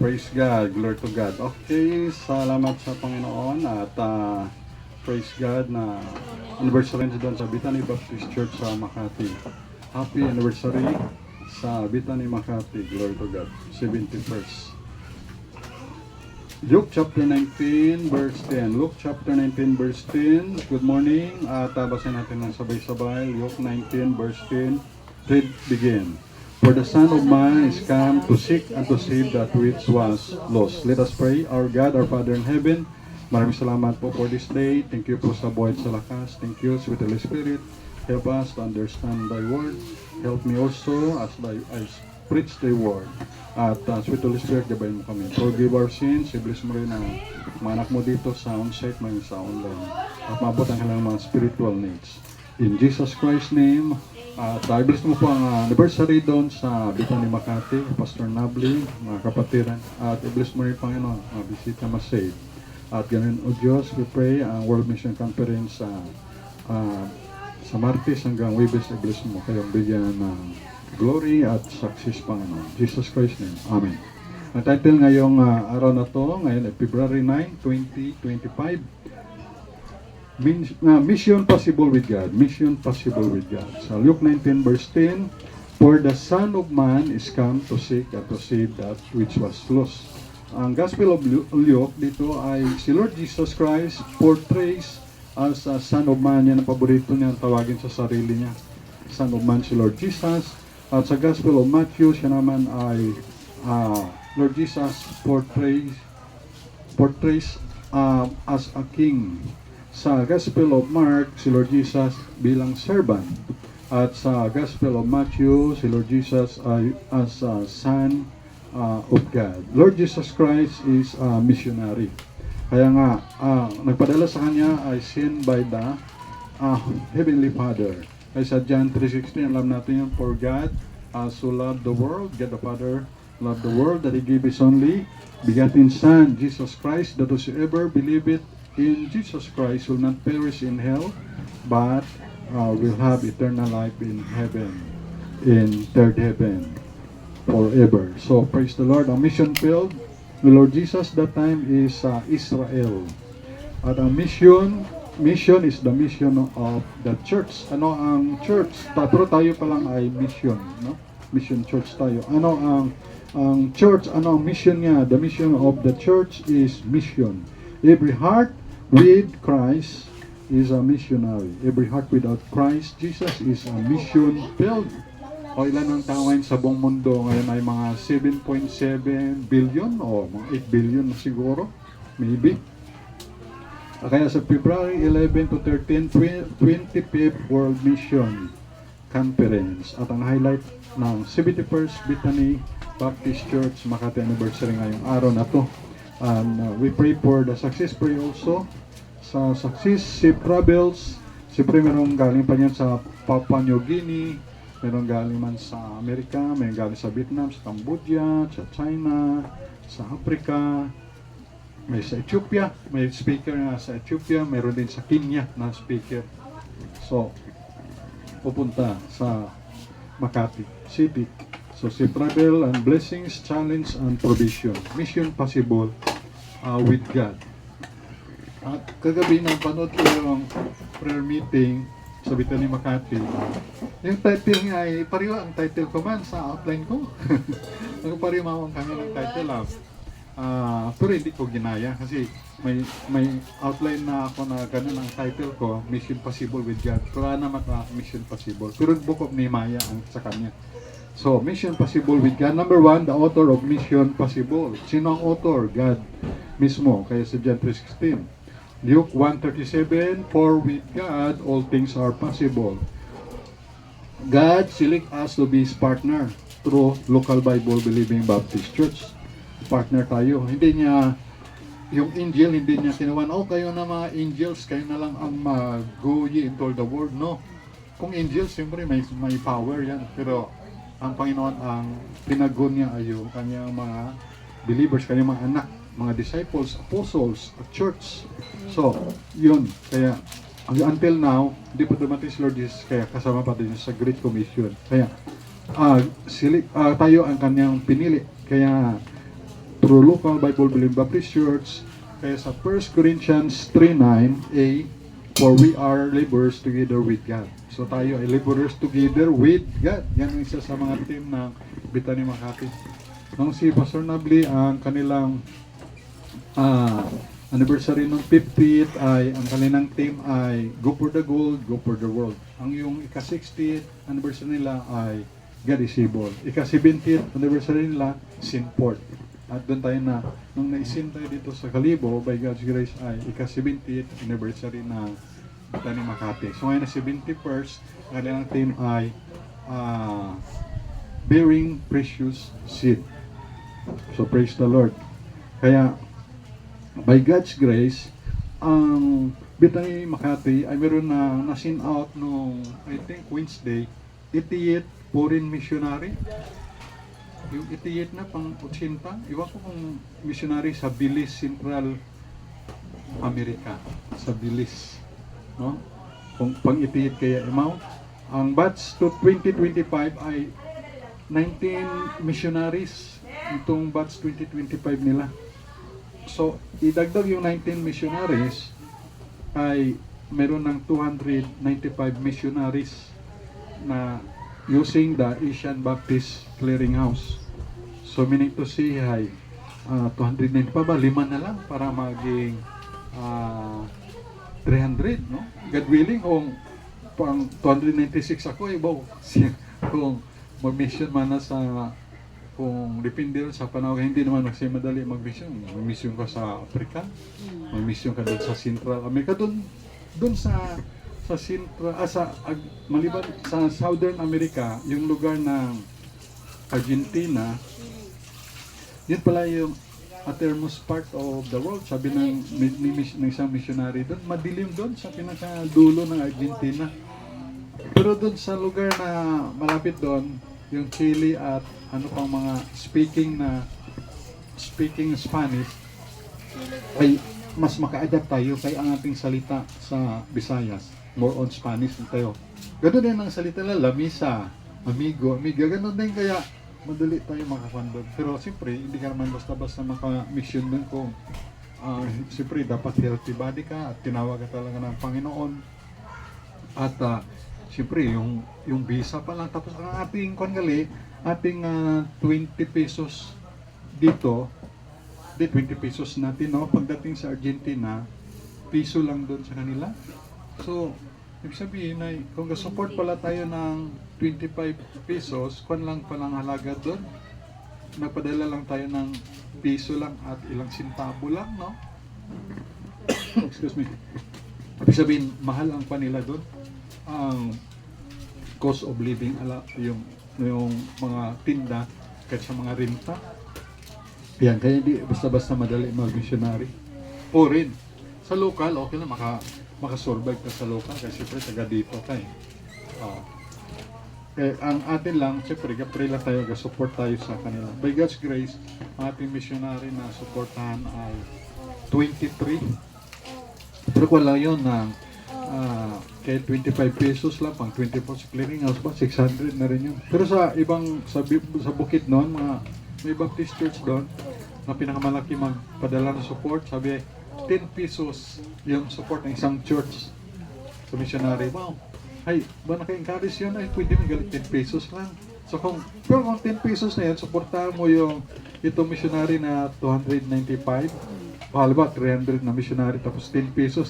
Praise God, glory to God. Okay, salamat sa Panginoon at praise God na anniversary doon sa Bethany Baptist Church sa Makati. Happy anniversary sa Bethany Makati, glory to God, 71st. Luke chapter 19 verse 10. Luke chapter 19 verse 10. Good morning. At basahin natin ng sabay-sabay. Luke 19 verse 10. Read begin. For the Son of Man is come to seek and to save that which was lost. Let us pray. Our God, our Father in heaven, maraming salamat po for this day. Thank you po sa buhay sa lakas. Thank you, sweet Holy Spirit. Help us to understand Thy Word. Help me also as I preach Thy Word. At sweet Holy Spirit, gabayin mo kami. Forgive our sins. I-bless mo rin ang mga anak mo dito sa on-site, mga sa online. At maabot ang kanilang mga spiritual needs. In Jesus Christ's name, at i-bless mo po ang anniversary doon sa Bethany Makati, Pastor Nabli, mga kapatiran. At i-bless mo rin, Panginoon, bisita masave. At ganun, O Diyos, we pray ang World Mission Conference sa Martes hanggang Webes, i-bless mo kayong bigyan ng glory at success, Panginoon. Jesus Christ's name. Amen. Ang title ngayong araw na to, ngayon ay February 9, 2025, Mission Possible with God. Mission Possible with God. So Luke 19 verse 10, For the Son of Man is come to seek and to save that which was lost. Ang Gospel of Luke dito ay si Lord Jesus Christ portrays as a Son of Man. Yan ang paborito niya, tawagin sa sarili niya. Son of Man si Lord Jesus. At sa Gospel of Matthew, siya naman ay Lord Jesus portrays as a king. Sa Gospel of Mark, si Lord Jesus bilang servant. At sa Gospel of Matthew, si Lord Jesus ay as a Son of God. Lord Jesus Christ is a missionary. Kaya nga, nagpadala sa kanya ay sent by the Heavenly Father. Kaya sa John 3:16, alam natin yun, For God so loved the world, God the Father loved the world, that He gave His only begotten Son, Jesus Christ, that whosoever believeth in Jesus Christ will not perish in hell, but will have eternal life in heaven, in third heaven, forever. So praise the Lord. Ang mission field, the Lord Jesus that time is Israel. At ang mission is the mission of the church. Ano ang church? Pero tayo pa lang ay mission, no? Mission church tayo. Ano ang church? Ano ang mission niya? The mission of the church is mission. Every heart with Christ is a missionary. Every heart without Christ Jesus is a mission field. O ilan ang tao ngayon sa buong mundo? Ngayon ay mga 7.7 billion o mga 8 billion na siguro. Maybe. Kaya sa February 11 to 13, 25th World Mission Conference. At ang highlight ng 71st Bethany Baptist Church Makati Anniversary ngayong araw na to. And we pray for the success. Pray also sa success, safe travels. Siyempre merong galing pa yan sa Papua New Guinea, merong galing man sa Amerika, merong galing sa Vietnam, sa Cambodia, sa China, sa Africa, may sa Ethiopia, may speaker na sa Ethiopia, meron din sa Kenya na speaker. So, pupunta sa Makati City. So, safe travel and blessings, challenge and provision. Mission possible with God. At kagabi nang panood ko yung prayer meeting sa Bethany Makati. Yung title nga ay, pariwa ang title ko man sa outline ko. Nagpariwa akong kanya ng title lang. Pero hindi ko ginaya kasi may outline na ako na ganun ang title ko, Mission Possible with God. Pero naman Mission Possible. Pero Book of Nehemiah ang sa kanya. So, Mission Possible with God. Number 1, the author of Mission Possible. Sino ang author? God mismo. Kaya sa John 3:16. Luke 1:37, For with God, all things are possible. God select us to be His partner through Local Bible Believing Baptist Church. Partner tayo. Hindi niya, yung angel, hindi niya kinuha, kayo na mga angels, kayo na lang ang go ye into all the world. No. Kung angels, siyempre may power yan. Pero ang Panginoon, ang pinago niya ay yung kanyang mga believers, kanyang mga anak, mga disciples, apostles, church. So, yun. Kaya, until now, hindi pa dumating si Lord Jesus, kaya kasama pa din sa Great Commission. Kaya, tayo ang kanyang pinili. Kaya, through local Bible Believing Baptist Church. Kaya sa 1 Corinthians 3:9a, for we are laborers together with God. So tayo ay laborers together with God. Yan ang isa sa mga team ng Bethany Makati. Nung si Pastor Nabli, ang kanilang anniversary ng 50th ay ang kanilang team ay Go for the Gold, Go for the World. Ang yung ika-60th anniversary nila ay God is able. Ika-70th anniversary nila, Sinport. At doon tayo na, nung naisin tayo dito sa Kalibo, by God's grace, ay ika-70th anniversary ng Bethany Makati. So ngayon na 71st, ang kanilang team ay bearing precious seed. So praise the Lord. Kaya, by God's grace, ang Bethany Makati ay meron na nasin out nung, I think, Wednesday, 88 foreign missionary. Yung 88 na pang 80, iwan ko kung missionary sa Belize, Central America. Sa Belize. No? Kung pang 88 kaya amount. Ang batch to 2025 ay 19 missionaries. Itong batch 2025 nila. So, idagdag yung 19 missionaries ay meron ng 295 missionaries na using the Asian Baptist Clearinghouse. So, meaning to say, 290 pa ba? 5 na lang para maging 300, no? God willing, kung pang 296 ako, ibaw. Kung mag-mission man na sa, kung depende rin sa panahon, hindi naman madali mag-mission. Mag-mission ka sa Africa, mag-mission ka doon sa Central America, doon sa Central, maliban sa Southern America, yung lugar ng Argentina, yun pala yung uttermost part of the world. Sabi ng isang missionary doon, madilim doon sa pinakadulo ng Argentina. Pero doon sa lugar na malapit doon, yung Chile at ano pang mga speaking Spanish, ay mas maka-adapt tayo kay ang ating salita sa Visayas. More on Spanish tayo. Ganun din ang salita nila, lamisa, amigo, amiga, ganun din, kaya madali tayo makapandod. Pero siyempre, hindi ka naman basta-basta maka-mission dun kung siyempre, dapat healthy body ka at tinawag ka talaga ng Panginoon. At siyempre, yung visa pa lang. Tapos ang ating ating 20 pesos dito, 20 pesos natin, no? Pagdating sa Argentina, piso lang doon sa kanila. So, ibig sabihin ay kung support pala tayo ng 25 pesos, kung lang palang halaga doon, nagpadala lang tayo ng piso lang at ilang sintabo lang, no? Excuse me. Ibig sabihin, mahal ang panila doon. Ang cost of living, yung mga tinda, kahit sa mga renta. Yan, kaya hindi basta-basta madali mag-missionary. O rin, sa local, okay lang, makasurvive ka sa local kasi siyempre taga dito ka eh. Ang atin lang, siyempre pray lang tayo, support tayo sa kanila. By God's grace, ang ating missionary na supportahan ay 23. Pero wala yun na kahit 25 pesos lang, pang 24 sa clearinghouse ba, 600 na rin yun. Pero sa ibang, sa bukid noon, may Baptist church doon, na pinakamalaki magpadala ng support, sabi 10 pesos yung support ng isang church sa missionary. Wow! Ay, ba naka-encourage yun? Ay, pwede mo galit 10 pesos lang. So pero kung 10 pesos na yan, supportahan mo itong missionary na 295. Halimbawa, 300 na missionary, tapos 10 pesos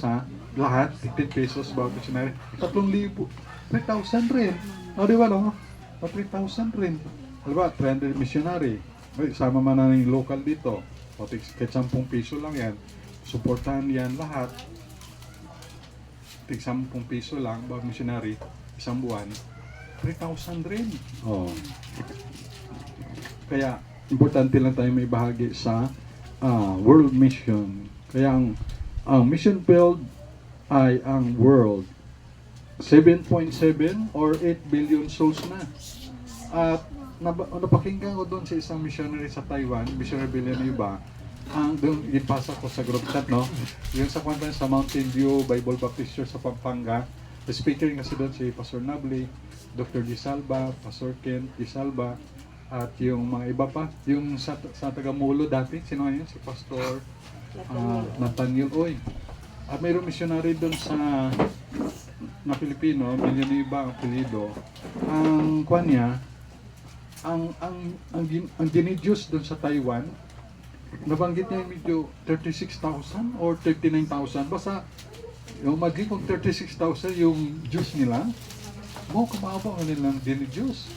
lahat, 10 pesos bawat missionary. 3,000. 3,000 rin. O, di ba, no? 3,000 rin. Halimbawa, 300 missionary. Ay, sama man na yung local dito. O, kahit 10 piso lang yan. Supportahan yan lahat. 10 piso lang, bawat missionary, isang buwan, 3,000 rin. Oh. Kaya, importante lang tayo may bahagi sa world mission. Kaya ang mission field ay ang world. 7.7 or 8 billion souls na. At napakinggan ko doon sa isang missionary sa Taiwan, missionary Villanueva, doon ipasa ko sa group chat, no? Yung sa kwanta sa Mountain View Bible Baptist Church sa Pampanga, speaker kasi doon si Pastor Nabli, Dr. Gisalba, Pastor Ken Gisalba, At yung mga iba pa, yung sa Tagamulo dati, sino yun? Si Pastor Nathaniel Oy. At mayroong missionary doon sa na Pilipino, Villanueva ang apelido. Ang kwan niya, ang dinidyos doon sa Taiwan, nabanggit niya yung medyo 36,000 or 39,000. Basta, yung magi kung 36,000 yung Diyos nila, mo kumabang ang nilang dinidyos.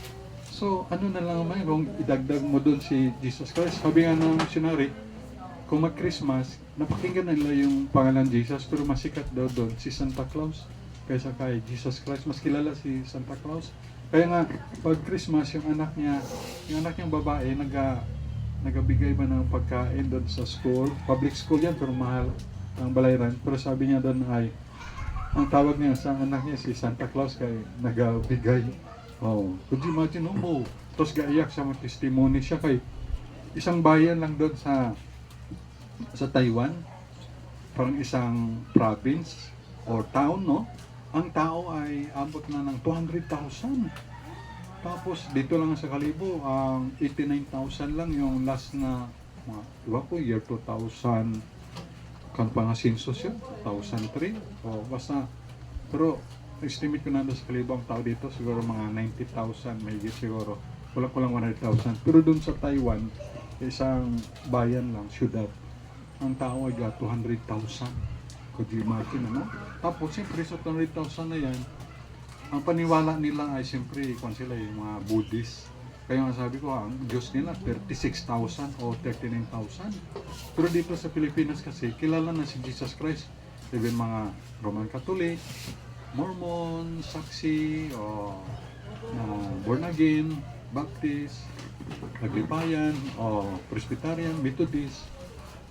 So, ano na lang naman kung idagdag mo doon si Jesus Christ. Sabi nga ng missionary, kung mag-Christmas, napakinggan nila yung pangalan Jesus, pero masikat daw doon si Santa Claus kaysa kay Jesus Christ. Mas kilala si Santa Claus. Kaya nga, pag Christmas, yung anak niyang babae, nagabigay ba ng pagkain doon sa school. Public school yan, pero mahal ang balayran. Pero sabi niya doon ay, ang tawag niya sa anak niya si Santa Claus kay nagabigay. Oh, could you imagine, mo? Tapos gaiyak siya, mag-testimony siya kay isang bayan lang doon sa Taiwan, parang isang province or town, no? Ang tao ay abot na ng 200,000. Tapos dito lang sa Kalibo, ang 89,000 lang yung last na, diba po, year 2000, kan pa nga census yun, 2003. O basta, pero estimate ko na sa Kalibo ang tao dito, siguro mga 90,000, may siguro. Kulang 100,000. Pero dun sa Taiwan, isang bayan lang, syudad, ang tao ay 200,000. Could you imagine, ano? Tapos, siyempre, sa 200,000 na yan, ang paniwala nila ay siyempre, kung sila yung mga Buddhist. Kaya nga sabi ko, ang Diyos nila, 36,000 o 39,000. Pero dito sa Pilipinas kasi, kilala na si Jesus Christ. Even mga Roman Catholic, Mormon, Saksi, o born again, Baptist, Naglipayan, o Presbyterian, Methodist,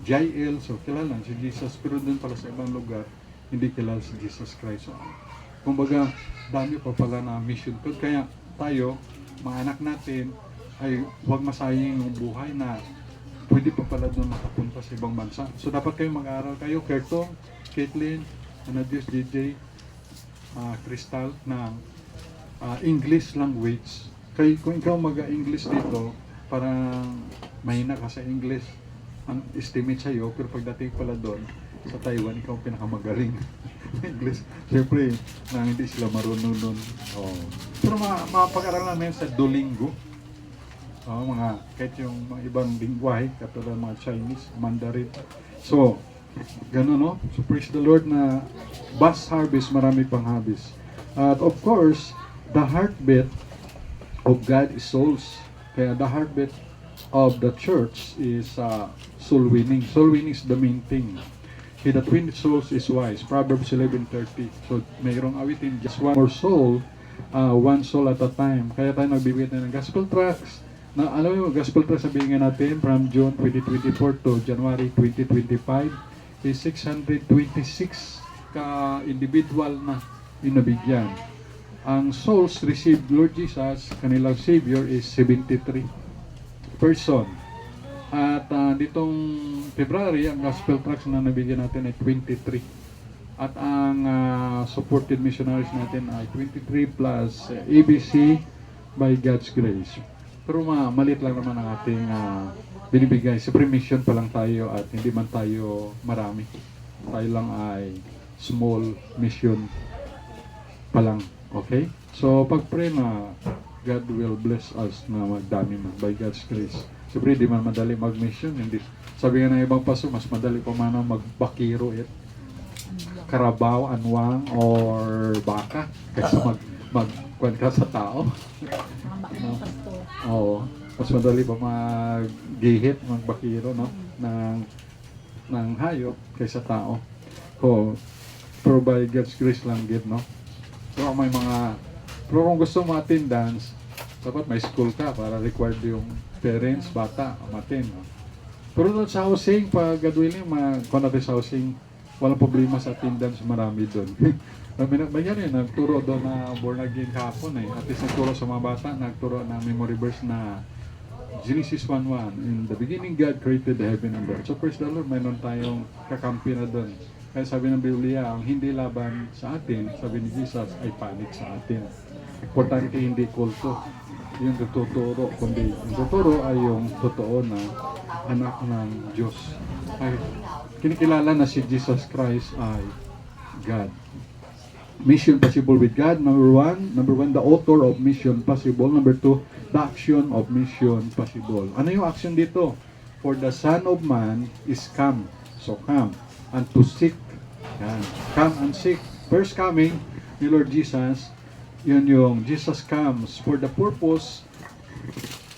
JL, so kilala si Jesus, pero doon pala sa ibang lugar, hindi kilala si Jesus Christ. So, kumbaga, dami pa pala na mission code. Kaya tayo, mga anak natin, ay huwag masayang yung buhay na pwede pa pala doon makapunta sa ibang bansa. So, dapat kayo mag-aaral kayo, Kertong, Caitlin, Anadios, DJ, Crystal, na English language. Kaya kung ikaw mag-English dito, parang mahina ka sa English, ang estimate sa'yo, pero pagdating pala doon, sa Taiwan, ikaw pinakamagaling English. Siyempre, na hindi sila marunong nun. Oh. Pero mapag-aralan namin sa Duolingo. Kahit yung mga ibang lingwahe, katulad mga Chinese, Mandarin. So, gano'n, no? So, praise the Lord na vast harvest, marami pang harvest. At of course, the heartbeat of God is souls. Kaya the heartbeat of the church is soul winning. Soul winning is the main thing. He that winneth souls is wise. Proverbs 11:30. So, mayroong awitin, just one more soul, one soul at a time. Kaya tayo nagbibigay ng gospel tracts. Na, alam mo, gospel tracts sabihin natin from June 2024 to January 2025 is 626 ka-individual na inabigyan. Ang souls received Lord Jesus, kanilang Savior, is 73 person. At ditong February, ang gospel tracts na nabigyan natin ay 23. At ang supported missionaries natin ay 23 plus ABC by God's grace. Pero maliit lang naman ang ating binibigay. Siyempre mission pa lang tayo at hindi man tayo marami. Tayo lang ay small mission pa lang. Okay? So pag-pray na God will bless us na magdami man by God's grace. Siyempre, di man madali mag-mission. Hindi. Sabi nga ng ibang paso, mas madali pa man magbakiro karabaw, anwang, or baka kaysa magkuhan ka sa tao. No? Oo. Mas madali pa mag-gihit, magbakiro, no? ng hayop kaysa tao. So, pero by God's grace lang gid, no? So, pero kung gusto mo attendance, dapat may school ka para required yung parents, bata, umattend. No? Pero doon sa housing, pag gadwili, kung natin sa housing, walang problema sa attendance, marami doon. May nagturo doon na born again kahapon At least nagturo sa mga bata, nagturo na memory verse na Genesis 1:1. In the beginning, God created the heaven and earth. So praise the Lord, mayroon tayong kakampi na doon. Kaya sabi ng Biblia, ang hindi laban sa atin, sabi ni Jesus, ay panik sa atin. Importante hindi kulto. yung tuturo, kundi yung tuturo ay yung totoo na anak ng Diyos. Ay kinikilala na si Jesus Christ ay God. Mission possible with God, number one, the author of mission possible. Number two, the action of mission possible. Ano yung action dito? For the Son of Man is come. So come and to seek. Yan. Come and seek. First coming ni Lord Jesus, yun yung Jesus comes for the purpose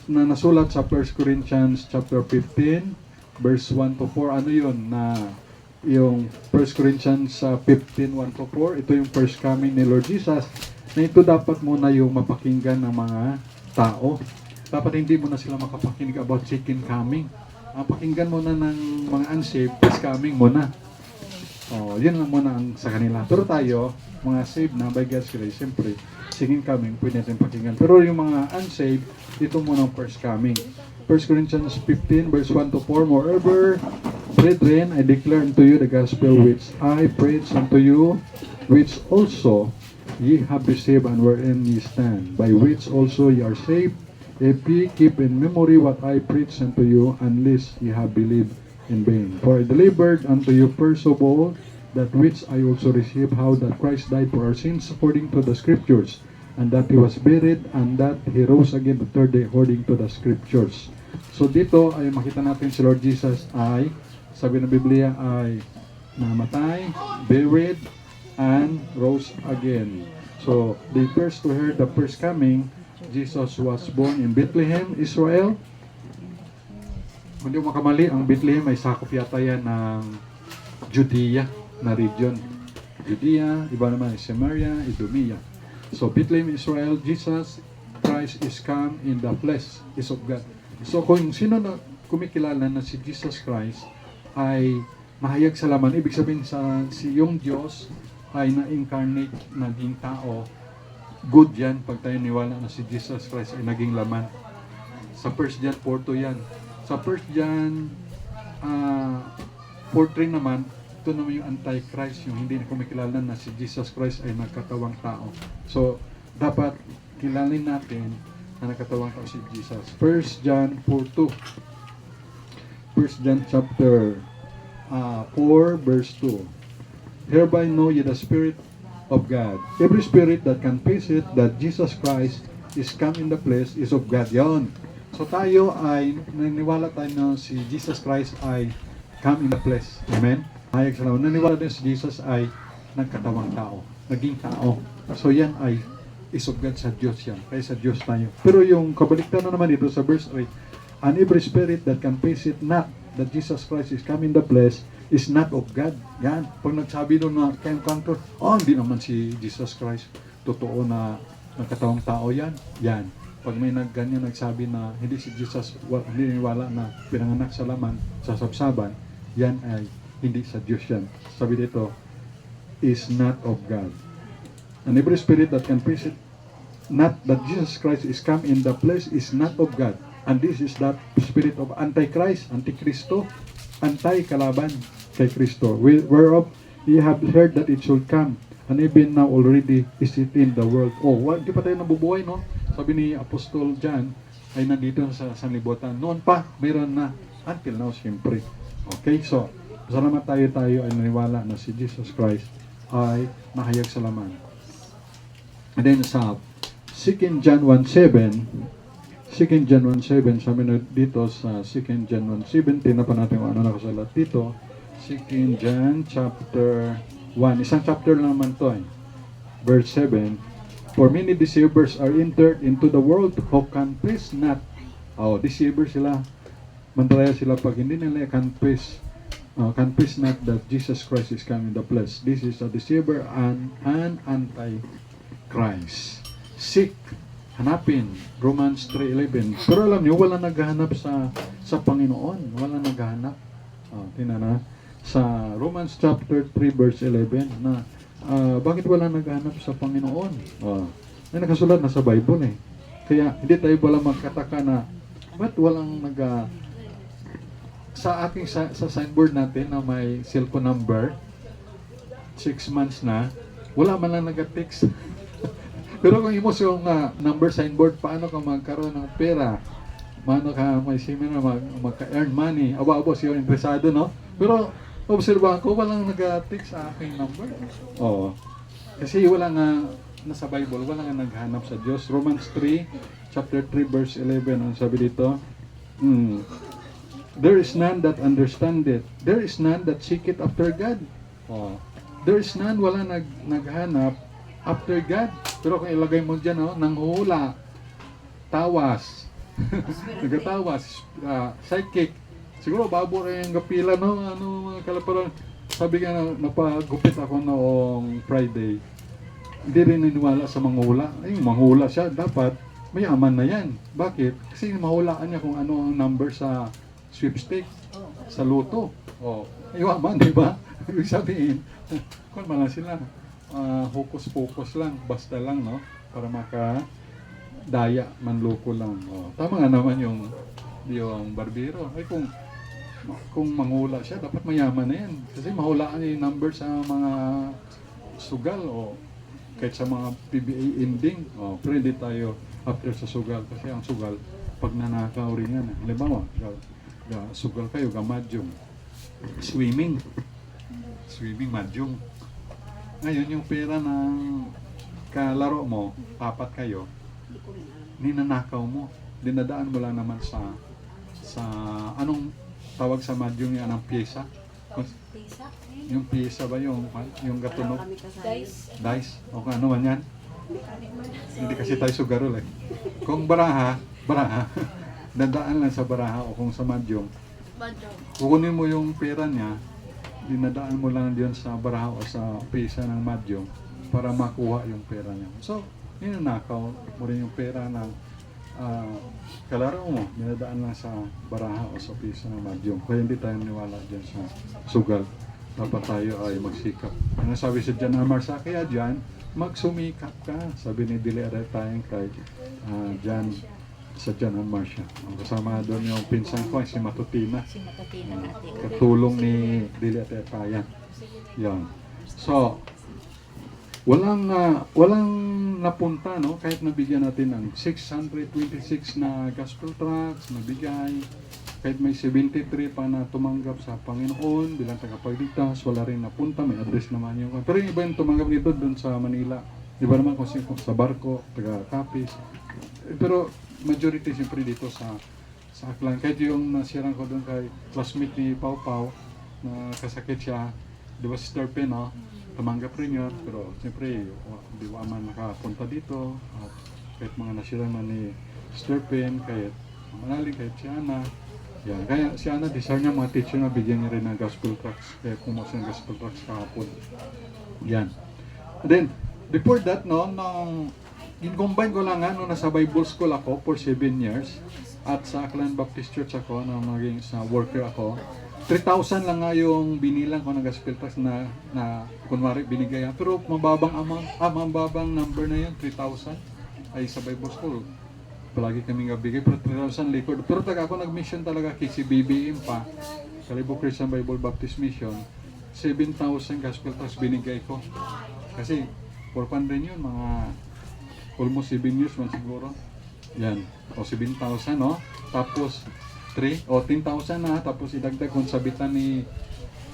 na nasulat sa 1 Corinthians chapter 15 verse 1 to 4. Ano yun? Na yung 1 Corinthians 15, 1 to 4, ito yung first coming ni Lord Jesus, na ito dapat muna yung mapakinggan ng mga tao. Dapat hindi mo na sila makapakinig about second coming. Pakinggan muna ng mga unsaved, first coming muna. Yun lang muna ang sa kanila. Pero tayo, mga saved na by God's grace, siyempre, second coming, pwede natin pakinggan. Pero yung mga unsaved, ito muna ang first coming. 1 Corinthians 15 verse 1 to 4, moreover, brethren, I declare unto you the gospel which I preach unto you, which also ye have received and wherein ye stand, by which also ye are saved, if ye keep in memory what I preach unto you, unless ye have believed in vain. For I delivered unto you first of all that which I also received, how that Christ died for our sins according to the Scriptures, and that He was buried, and that He rose again the third day according to the Scriptures. So dito ay makita natin si Lord Jesus ay, sabi ng Biblia, ay namatay, buried, and rose again. So the first to hear the first coming, Jesus was born in Bethlehem, Israel. Kung di makamali, ang Bethlehem ay sakop yata yan ng Judea na region. Judea, iba naman ay Samaria, Idumea. So Bethlehem, Israel, Jesus Christ is come in the flesh, is of God. So kung sino na kumikilala na si Jesus Christ ay mahayag sa laman, ibig sabihin si yung Diyos ay na-incarnate, naging tao, good yan pag tayo niwala na si Jesus Christ ay naging laman. Sa 1 John 4:2 yan. Sa 1 John 4:3 naman, ito naman yung Antichrist, yung hindi na kumikilala na si Jesus Christ ay nagkatawang tao. So, dapat kilalin natin na nagkatawang tao si Jesus. 1 John 4:2. 1 John chapter 4 verse 2. Hereby know ye the Spirit of God. Every spirit that confesseth that Jesus Christ is come in the flesh is of God. Yon. So tayo ay naniniwala tayo na si Jesus Christ ay come in the flesh. Amen? Hayag sa laman. Naniniwala din si Jesus ay nagkatawang tao. Naging tao. So yan ay is of God, sa Diyos yan. Kaya sa Diyos tayo. Pero yung kabaliktaran naman dito sa verse 8, and every spirit that confesseth not that Jesus Christ is come in the flesh is not of God. Yan. Pag nagsabi doon na kayong kanto, hindi naman si Jesus Christ totoo na nagkatawang tao yan. Yan. Pag may ganyan nagsabi na hindi si Jesus, hindi niniwala na pinanganak sa laman, sa sabsaban, yan ay hindi sa Diyos yan. Sabi dito, is not of God. And every spirit that confesseth not that Jesus Christ is come in the flesh is not of God. And this is that spirit of Antichrist, Antikristo, anti-kalaban kay Kristo, whereof ye have heard that it should come, and even now already is it in the world. Di pa tayo nabubuhay, no? Sabi ni Apostol John, ay nandito sa sanlibutan. Noon pa, mayroon na, until now, siyempre. Okay, so, salamat tayo ay naniwala na si Jesus Christ ay mahayag sa laman. And then sa 2 John 1:7, 2 John 1:7, sabi na dito sa 2 John 1:7, tingnan pa natin kung ano nakasalat dito. 2 John chapter 1, isang chapter lang naman to verse 7, for many deceivers are entered into the world who confess not. Deceiver sila, mandaraya sila pag hindi nila confess not that Jesus Christ is come in the flesh. This is a deceiver and an anti-Christ. Seek, hanapin, Romans 3:11. Pero alam niyo, wala naghahanap sa Panginoon. Wala naghahanap. Tingnan na. Sa Romans chapter 3 verse 11 na bakit wala naghahanap sa Panginoon? May nakasulat na sa Bible eh. Kaya hindi tayo wala magkataka na ba't walang sa aking sa signboard natin na may cellphone number 6 months na, wala man lang nag-text. Pero kung imos yung number signboard, paano ka magkaroon ng pera? Paano ka may seminar, magka-earn money? Aba-abo siya interesado, no? Pero, obserbahan ko, walang nag-tick sa aking number. Oo. Kasi wala nga, nasa Bible, wala nga naghanap sa Diyos. Romans 3, chapter 3, verse 11, ang sabi dito, there is none that understand it. There is none that seek it after God. Oh. There is none, wala naghanap after God. Pero kung ilagay mo dyan, nanghula, tawas, nagatawas, psychic. Siguro babo rin yung gapila, no? Mga kalaparan. Sabi nga, napagupit ako noong Friday. Hindi rin niniwala sa manghula. Ay, manghula siya, dapat mayaman na yan. Bakit? Kasi mahulaan niya kung ano ang number sa sweepstake, sa loto. Oh, mayaman, di ba? Ibig sabihin, kung man lang sila, hocus-pocus lang, basta lang, no? Para daya, manloko lang. Oh, tama nga naman yung barbero. Ay kung manghula siya, dapat mayaman na yan. Kasi mahulaan niya yung number sa mga sugal o kahit sa mga PBA ending. Oh, pero hindi tayo after sa sugal. Kasi ang sugal, pag nanakaw rin yan. Halimbawa, sugal kayo, gamadyong. Swimming, madyong. Ngayon, yung pera ng kalaro mo, apat kayo, ninanakaw mo. Dinadaan mo lang naman sa anong tawag sa madyong yan, ang pyesa? Yung pyesa ba yung gatunog? Dice. O kung ano man yan? Hindi kasi tayo sugarol eh. Kung baraha, dadaan lang sa baraha o kung sa madyong, kukunin mo yung pera niya, dinadaan mo lang diyan sa baraha o sa pyesa ng madyong para makuha yung pera niya. So, ninanakaw mo rin yung pera ng kalaro mo, dinadaan lang sa baraha o sa pyesa ng madyong. Kaya hindi tayo niwala dyan sa sugal. Dapat tayo ay magsikap. Ano sabi sa John Amar sa kaya dyan, magsumikap ka. Sabi ni Dili Aray tayong kay sa John Amar siya. Kasama doon yung pinsan ko, si Matutina. Katulong ni Dili Aray tayong. Yan. So, walang napunta, no? Kahit nabigyan natin ng 626 na gospel tracts, nabigay, kahit may 73 pa na tumanggap sa Panginoon bilang tagapagligtas, wala rin napunta, may address naman yung. Pero yung iba yung tumanggap dito doon sa Manila. Di ba naman kung sa barko, taga-Capiz. Pero majority siyempre dito sa Aklan. Kahit yung nasirang ko doon kay classmate ni Pau Pau, na kasakit siya, di ba si Sterpen, no? Tumanggap rin yun, pero siyempre, di ba man nakapunta dito, at kahit mga nasirang man ni Sterpen, kahit manaling, kahit si Ana. Yan. Kaya si Ana, desire niya mga teacher na bigyan niya rin ng gospel tracts, kaya pumasok ng gospel tracts kahapon. Yan. And then, before that, no, in-combine ko lang nung nasa Bible school ako for 7 years, at sa Aklan Baptist Church ako, nung naging sa worker ako, 3,000 lang nga yung binilang ko ng gospel tracts na kunwari binigay. Pero mababang number na yun, 3,000 ay sa Bible school. Palagi kami nga bigay, pero 3,000 record. Pero ako nag-mission talaga kay si BBM pa, Kalibo Christian Bible Baptist Mission, 7,000 gospel tracts binigay ko. Kasi, for fun rin yun, mga almost 7 years man siguro. Yan, o 7,000, no? Tapos, 10,000 na, tapos idagdag kung sabitan ni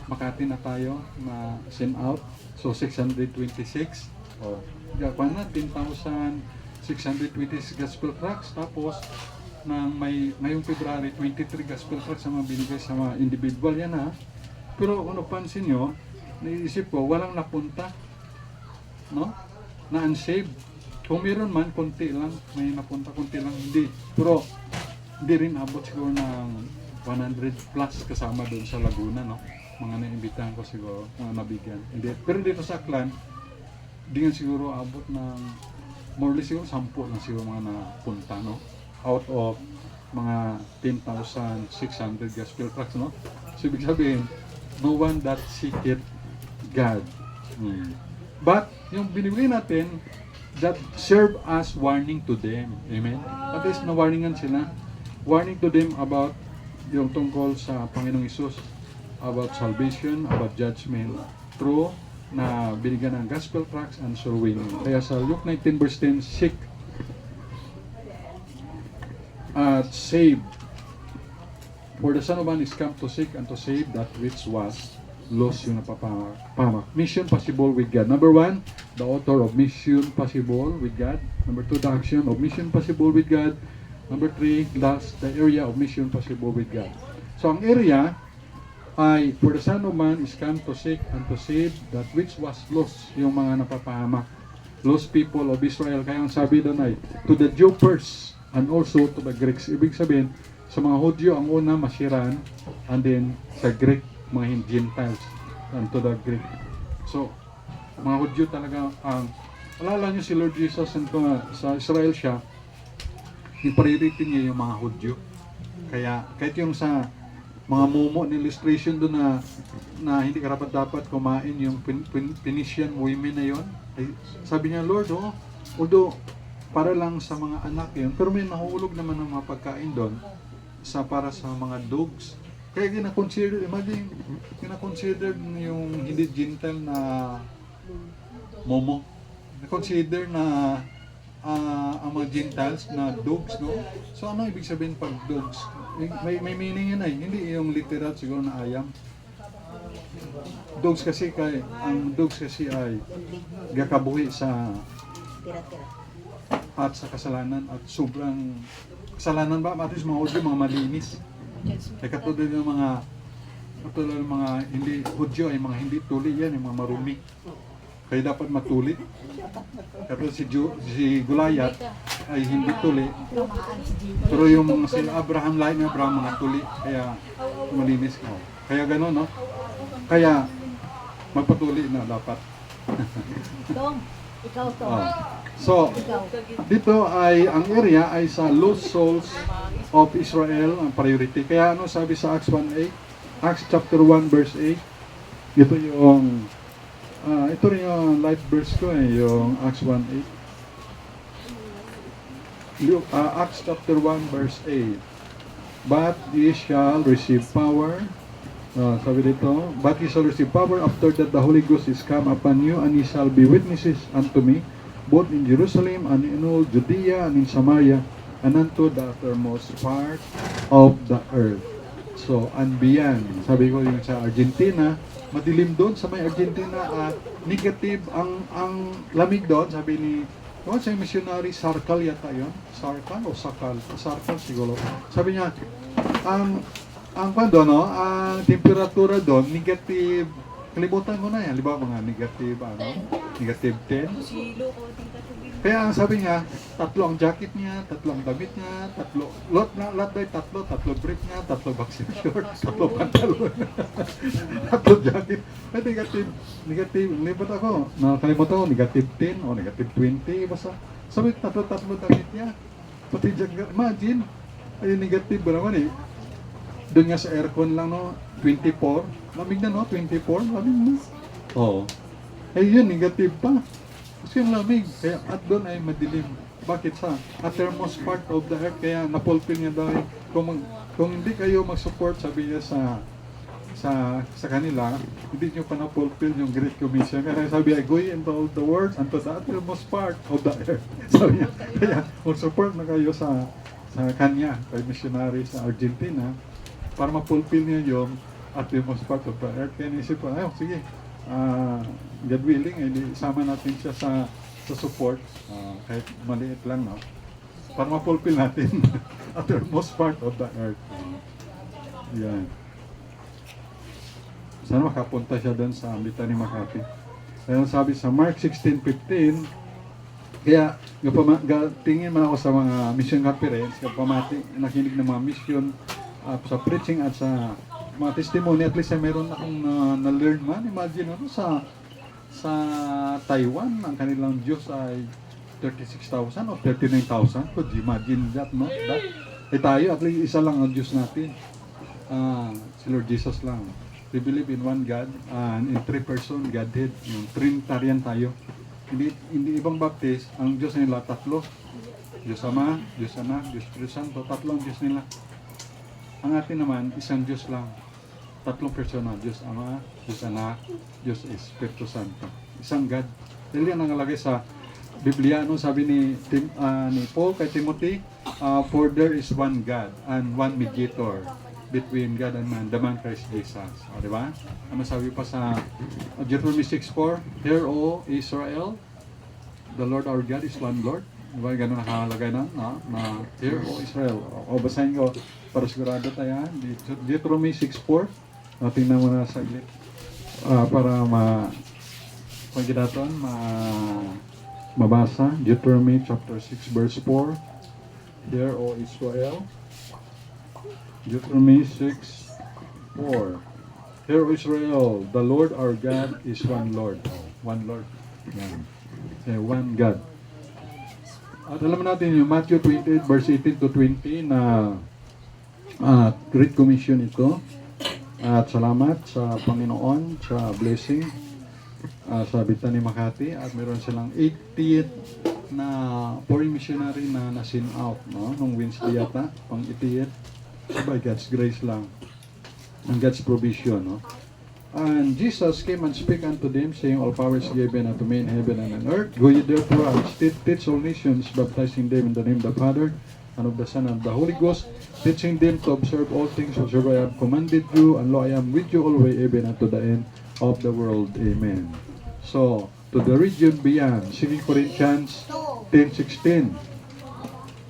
Makati na tayo na send out. So 626. O, gapan na 10,626 gospel tracts. Tapos ngayong February 23 gospel tracts ang binigay sa mga individual yan, ha. Pero kung napansin nyo, naisip ko walang napunta, no? Na unsaved. Kung meron man, konti lang, may napunta, konti lang, hindi. Pero hindi rin abot siguro ng 100 plus kasama doon sa Laguna, no? Mga naimbitahan ko siguro, mga nabigyan. Hindi. Pero dito sa Aklan, hindi nga siguro abot ng more or less siguro 10 lang siguro mga napunta, no? Out of mga 10,600 gospel tracts, no? So, ibig sabihin, no one that seeketh God. But, yung binibigay natin, that serve as warning to them. Amen? At least, na-warningan sila. Warning to them about yung tungkol sa Panginoong Hesus, about salvation, about judgment, through na binigyan ng gospel tracts and soul winning. Kaya sa Luke 19 verse 10, seek at save. For the Son of Man is come to seek and to save that which was lost, yung napapamak. Mission possible with God. Number 1, the author of Mission Possible with God. Number 2, the action of Mission Possible with God. Number 3, last, the area of Mission Possible with God. So ang area ay, for the Son of Man is come to seek and to save that which was lost, yung mga napapahamak, lost people of Israel. Kaya ang sabi doon ay, to the Jew first and also to the Greeks. Ibig sabihin, sa mga Hudyo ang una masiran, and then sa Greek, mga Gentiles, and to the Greek. So, mga Hudyo talaga ang, alala nyo si Lord Jesus sa Israel siya, yung priority niya yung mga Hudyo. Kaya, kahit yung sa mga mumo na illustration doon na hindi karapat dapat kumain yung Phoenician women na yon, ay, sabi niya, Lord, although para lang sa mga anak yun, pero may nahuhulog naman ng mga pagkain doon para sa mga dogs. Kaya gina-consider, imagine, gina-consider yung hindi gentle na momo. Na-consider na ang mga Gentiles na dogs, no? So ano ibig sabihin pag dogs? May meaning yun ay, hindi yung literal siguro na ayam. Dogs kasi ang dogs kasi ay gakabuhi sa at sa kasalanan at sobrang kasalanan ba? At least mga Hudyo, mga malinis. Kaya katulad ng mga hindi Hudyo ay mga hindi tuli yan, yung mga marumi. Kaya dapat matuli. Katulad si Goliath ay hindi tuli. Pero yung si Abraham, lain ng Abraham, mga tuli. Kaya malinis ko. Kaya gano'n, no? Kaya magpatuli na dapat. Tom, ikaw to. So, dito ay ang area ay sa lost souls of Israel ang priority. Kaya ano sabi sa Acts 1:8? Acts chapter 1 verse 8. Ito yung ito rin yung life verse ko yung Acts 1:8. Acts chapter 1 verse 8. But ye shall receive power. Sabi dito, but ye shall receive power after that the Holy Ghost is come upon you, and ye shall be witnesses unto me, both in Jerusalem and in all Judea and in Samaria, and unto the uttermost part of the earth. So, and beyond. Sabi ko yung sa Argentina, madilim doon sa may Argentina at negative ang lamig doon. Sabi ni sa missionary Sarkal yata yun. Sarkal o Sakal? Sarkal siguro. Sabi niya, ang temperatura doon, negative, kalimutan mo na yan, di ba mga negative 10. Kaya ang sabi niya, tatlo ang jacket niya, tatlo ang damit niya, tatlo brief niya, tatlo boxing short, tatlo pantalon, tatlo jacket. Ay, negative, libat ako, nakalimutan ko, negative 10 o negative 20, basta. Sabi, tatlo damit niya, pati jacket, imagine, ay negative ba naman eh. Doon nga sa aircon lang, no, 24. Lamig na, no, 24. Lamig na. Oo. Eh, yun, negative pa. Kasi yung lamig. Kaya, at doon ay madilim. Bakit sa uttermost part of the earth? Kaya, napulpil niya daw. Kung hindi kayo mag-support, sabi niya sa kanila, hindi nyo pa napulpil yung Great Commission. Kaya sabi niya, go into all the world and to the uttermost part of the earth. Sabi niya, kaya, mag-support na kayo sa kanya, kay missionary sa Argentina, para ma-fulfill niya yung uttermost part of the earth. Kaya naisip ko, sige, God willing, isama natin siya sa support, kahit maliit lang, no? Para ma-fulfill natin uttermost part of the earth. Yan. Sana makapunta siya doon sa ambitan ni Makati. Kaya sabi sa Mark 16:15, kaya tingin man ako sa mga mission conference, kapamati, nakinig ng mga mission, sa preaching at sa mga testimony, at least meron akong na-learn man. Imagine sa Taiwan, ang kanilang Diyos ay 36,000 o 39,000. Could you imagine that, no? Tayo, at least isa lang ang Diyos natin. Si Lord Jesus lang. We believe in one God, and in three person, Godhead. Yung Trinitarian tayo. Hindi ibang baptist, ang Diyos nila tatlo. Diyos Ama, Diyos Anak, Diyos Espiritu Santo, tatlo ang Diyos nila. Ang atin naman, isang Diyos lang. Tatlong persona, Diyos Ama, Diyos Anak, Diyos Espiritu Santo. Isang God. Dahil yan ang nalagay sa Biblia, no? Sabi ni Paul kay Timothy, for there is one God and one mediator between God and man, the man Christ Jesus. O, di ba? Ano sabi pa sa Deuteronomy 6:4? Hear, O Israel, the Lord our God is one Lord. Di ba? Ganun nakalagay na, na Hear, O Israel. O, basahin ko para sigurado tayo. Deuteronomy 6:4. Tingnan mo na saglit. Para mabasa. Deuteronomy chapter 6 verse 4. Hear, O Israel. Deuteronomy 6:4. Hear, O Israel, the Lord our God is one Lord. One Lord. Yan. One God. At alam natin yung Matthew 28 verse 18 to 20 na Great Commission ito. At salamat sa Panginoon sa blessing sa Bitani Makati, at meron silang 80th na foreign missionary na na-send out, no? Nung Wednesday yata, pang 80th. By God's grace lang and God's provision, no? And Jesus came and spake unto them, saying, all power is given unto me in heaven and on earth. Go ye therefore and teach all nations, baptizing them in the name of the Father and of the Son and of the Holy Ghost, teaching them to observe all things whatsoever I have commanded you, and lo, I am with you always, even unto the end of the world. Amen. So, to the region beyond, 2 Corinthians 10:16.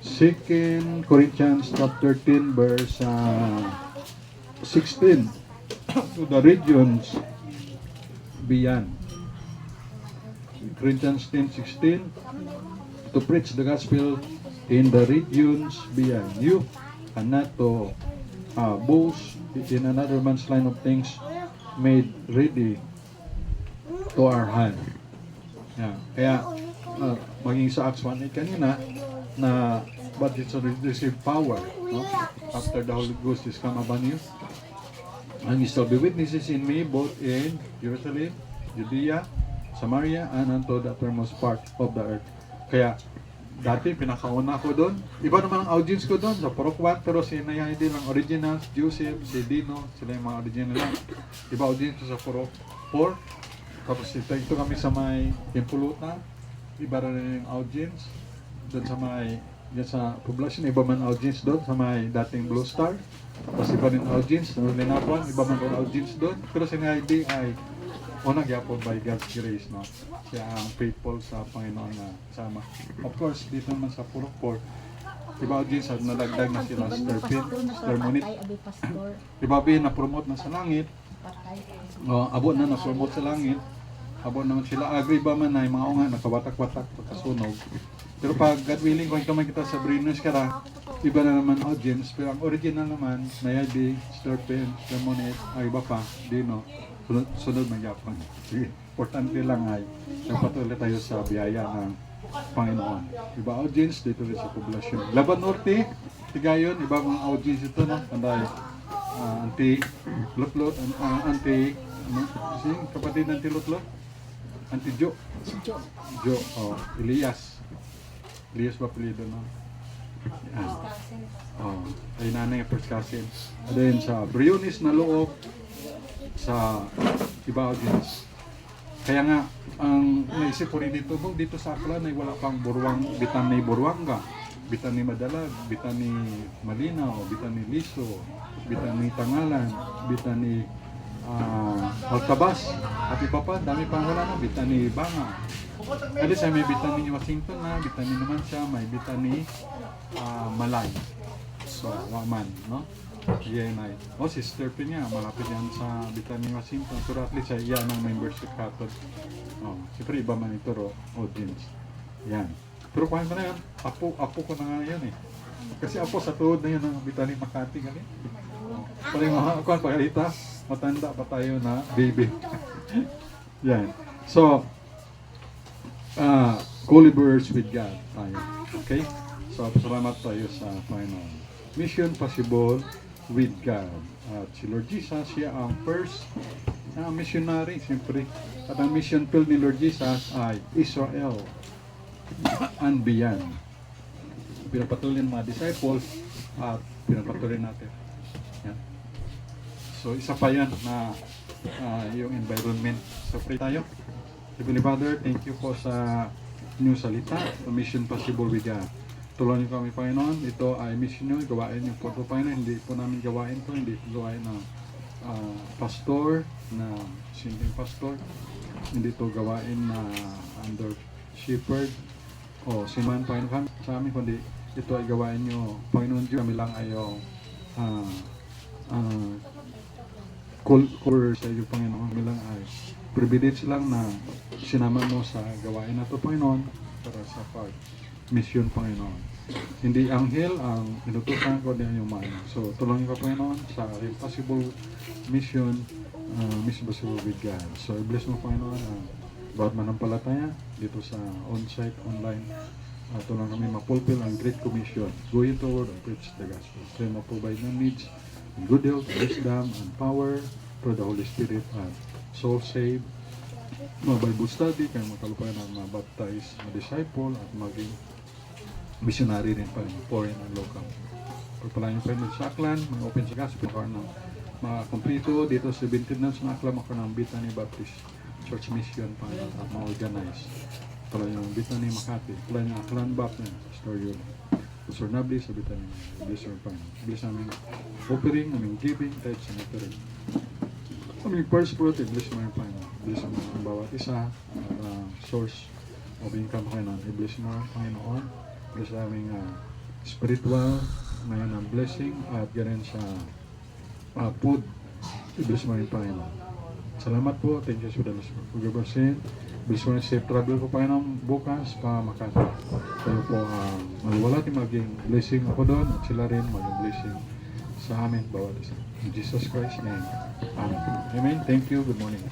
2 Corinthians chapter 10 verse 16. To the regions beyond. Corinthians 10:16. To preach the gospel in the regions beyond. You cannot to boast in another man's line of things made ready to our hand. Yeah. Kaya maging sa Acts 1:8 kanina na but it's receive power, no? After the Holy Ghost is come upon you, and you shall be witnesses in me both in Jerusalem, Judea, Samaria, and unto the uttermost part of the earth. Kaya dati pinakauna ko doon. Iba naman ang audience ko doon sa Purok 1, pero si Nayahidi lang original, Joseph, si Dino, sila yung mga original lang. Iba audience ko sa Purok 4. Tapos ito kami sa may Timpulutan. Iba rin yung audience doon sa may yan sa poblasyon, iba man audience doon sa may dating Blue Star. Tapos iba rin audience sa Linapuan, iba man rin audience doon. Pero si Nayahidi ay unang yapon by God's grace, no? Siya ang faithful sa Panginoon na sama. Of course, dito naman sa Purok 4, iba audience at nalagdag na sila Sterpin, Stermonit. Iba na-promote na sa langit. Abot na na-promote sa langit. Abot naman sila. Agri ba man na yung mga unga, nakawatak-watak, pagkasunog. Pero pag God willing, kung kamay kita sa Brinos Kara, iba na naman audience. Pero ang original naman, Nayadi, Sterpin, Stermonit, ay iba pa, Dino. Sunod ng Japan. Sige, importante lang ay nagpatuloy tayo sa biyaya ng Panginoon. Iba audience dito rin sa poblasyon. Laban Norte, Tigayon, iba mga audience ito, no? Panday, Anti Lutlot, Anti, kapatid ng Anti Lutlot? Anti Jo. Si Jo. Jo, Elias. Elias ba pilido, no? Yan. Ay nanay first cousin. And then sa Briones na loob, sa iba audience. Kaya nga, ang naisip ko rin dito sa Aklan ay wala pang bitan ni Burwanga, bitan ni Madalag, bitan ni Malinaw, bitan ni Liso, bitan ni Tangalan, bitan ni Altabas, at iba pa, dami pang wala na, bitan ni Banga. At least may bitan ni Washington na, bitan ni naman siya, may bitan ni Malay. So, Waman, no? Yan ay. Si Sterpin niya, malapit yan sa bitan ni Washington. Pero at least ay yan ang membership katod. Siyempre iba man ito, audience. Yan. Pero kuhain ko na yan, apo ko na nga yan eh. Kasi apo sa tuhod na yun ang bitan ni Makati. Pala yung mga kuhan pagalita, matanda pa tayo na baby. Yan. So, co-laborers with God tayo. Okay? So, salamat tayo sa Panginoon. Mission possible with God. At si Lord Jesus, siya ang first missionary, siyempre. At ang mission field ni Lord Jesus ay Israel and beyond. Pinapatuloy ng mga disciples at pinapatuloy natin. Yan. So isa pa yan na yung environment. So pray tayo. Heavenly Father, thank you po sa inyong salita, Mission Possible with God. Tulungan niyo kami, Panginoon. Ito ay mission niyo, gawain niyo po ito, Panginoon. Hindi po namin gawain ito, hindi po gawain ng pastor, na simpleng pastor. Hindi ito gawain na under shepherd o siman, Panginoon, sa amin, kundi ito ay gawain niyo, Panginoon Diyos. Kami lang ay cover sa iyo, Panginoon. Kami lang ay privilege lang na sinama mo sa gawain na ito, Panginoon, para sa mission, Panginoon. Hindi anghel ang inutusan ko, din yung mana. So, tulungan ko, Panginoon, sa impossible mission, Mission Possible with God. So, i-bless mo, Panginoon, bawat manampalataya dito sa on-site, online. Tulungan kami ma-fulfill ang Great Commission. Go into the world and preach the gospel. Kaya ma-provide ng needs, good health, wisdom, and power through the Holy Spirit, and soul saved, Bible study, kaya matalupayan na ma-baptize, ma-disciple, at maging missionary rin pa, foreign and local. Pagpalain pa rin sa Aklan, mga open sa gospel, makaroon ng mga kumplito dito sa 17 na sa Aklan, makaroon ng Bethany Baptist Church Mission pa, at ma-organize. Pala yung Bethany Makati, pala yung Aklan Baptist, Pastor Yun. Pastor Nabli sa Bethany, bless our Panginoon. Bless namin offering, aming giving, tithes, and offering. Aming first fruit, bless mo yung Panginoon. Bless mo ang bawat isa, source of income, Panginoon. I-bless mo ang Panginoon. Bless aming spiritual, ngayon ang blessing, at ganun sa food. I-bless mo yung Panginoon. Salamat po. Thank you so much for forgiveness. Bless mo yung safe travel po, Panginoon, bukas pa Makati. Kayo po maliwalat yung maging blessing ako doon, at sila rin maging blessing sa amin bawat isa. In Jesus Christ's name. Amen. Amen. Thank you. Good morning.